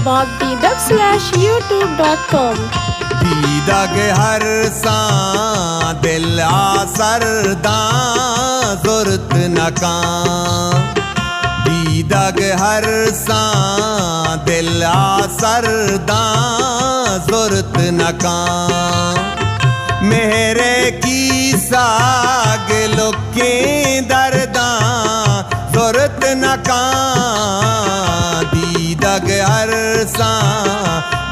babdidab/youtube.com दीदग हर सा दिल आसरदा ज़ुर्त नकां दीदग हर सा दिल आसरदा ज़ुर्त नकां मेरे की साग लुके दर्दा ज़ुर्त नकां दीदग हर सा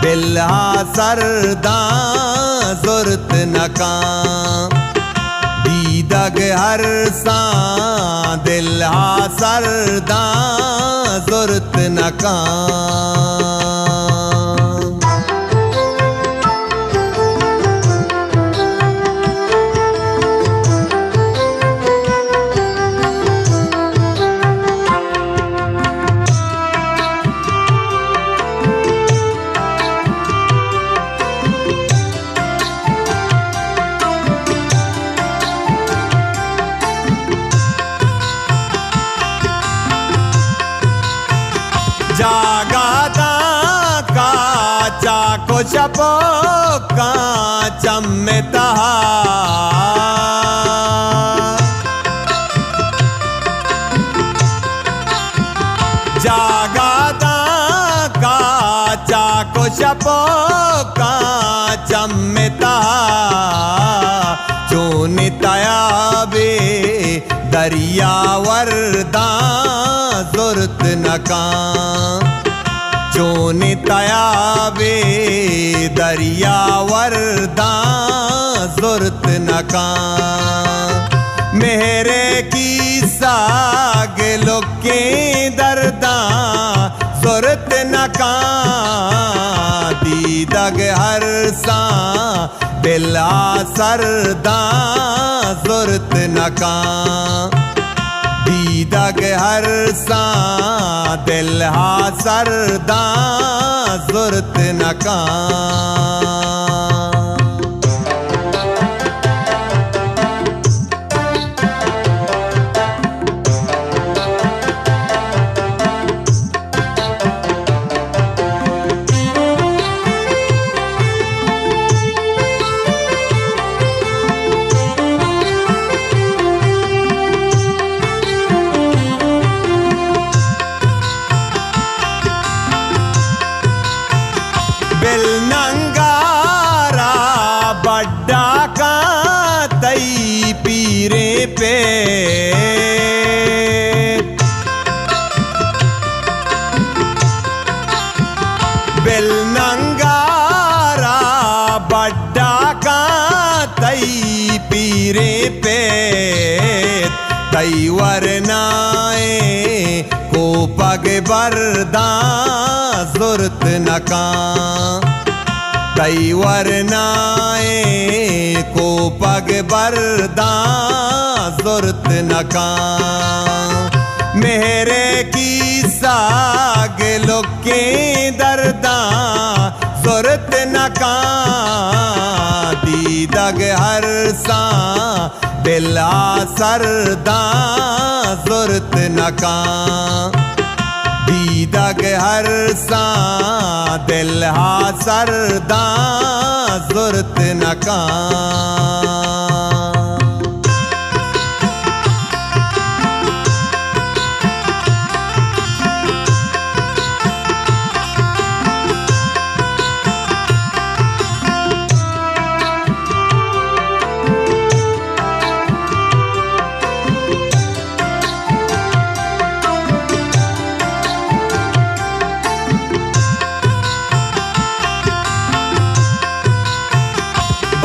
दिल आसरदा ज़ुर्त नकां दीदग हर सा दिल आसरदा ज़ुर्त नकां जागादा काचा को छपो काचम में तहा जागादा काचा को छपो काचम में तहा चोने तयाबे दरिया वरदा ज़ुर्त नकां चोने तयाबे दरिया वरदा ज़ुर्त नकां मेरे की साग लुके दर्दा ज़ुर्त नकां दीदग हर सा दिल आसरदा ज़ुर्त नकां दीदग हर सा दिल आसरदा ज़ुर्त नकां बिल नंगारा बड्डा का तई पीरे पे बिल नंगारा बड्डा का तई पीरे पे तई वरनाए को पग बरदा ज़ुर्त नकां तई वरनाए को पग बरदा ज़ुर्त नकां मेरे की साग लुके दर्दा ज़ुर्त नकां दीदग हर सा दिल आसरदा ज़ुर्त नकां दीदग हर सा दिल आसरदा ज़ुर्त नकां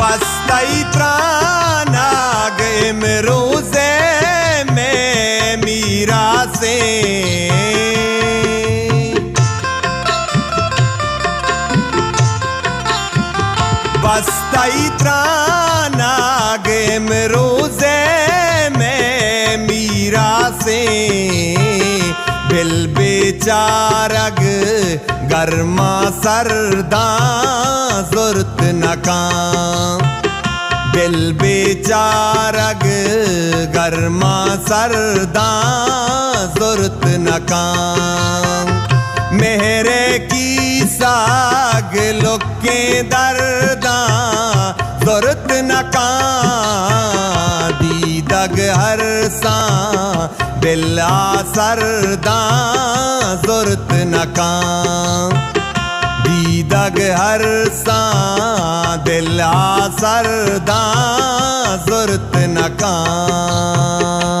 बस्तई त्रानाग इमरोज़े में मीरा से बस्तई त्रानाग इमरोज़े में मीरा से बिल बेचारग गर्मा सरदा ज़ुर्त नकां दिल बेचारग गर्मा सरदा ज़ुर्त नकां मेरे की साग लोके दर्दा ज़रूरत न कां दीदग हर सा दिल आसरदा ज़रूरत न कां दीदग हर सा दिल आसरदा ज़रूरत न कां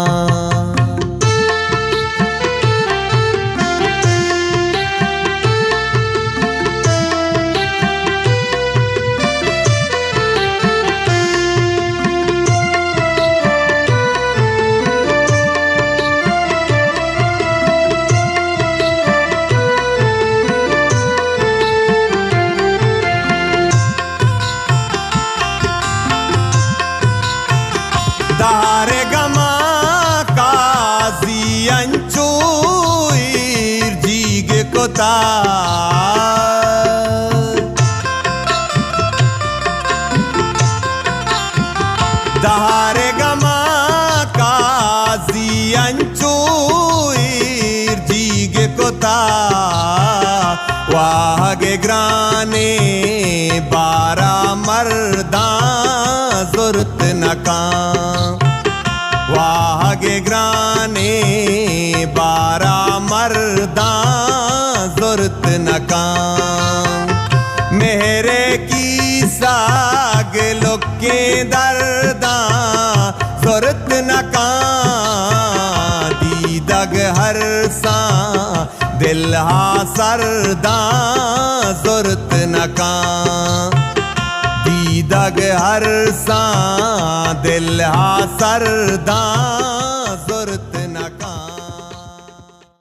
दारे गमा काजी अंचूर जीग कोता दारे गमा काजी अंचूर जीग कोता वागे ग्राने बारा मर्दा ज़रूरत न कां वागे ग्राने बारा मर्दा ज़रूरत न कां मेरे की साग लोके दर्दा ज़रूरत न कां दीदग हर सा दिल आसरदा ज़रूरत न कां दीदग हर सा दिल आसरदा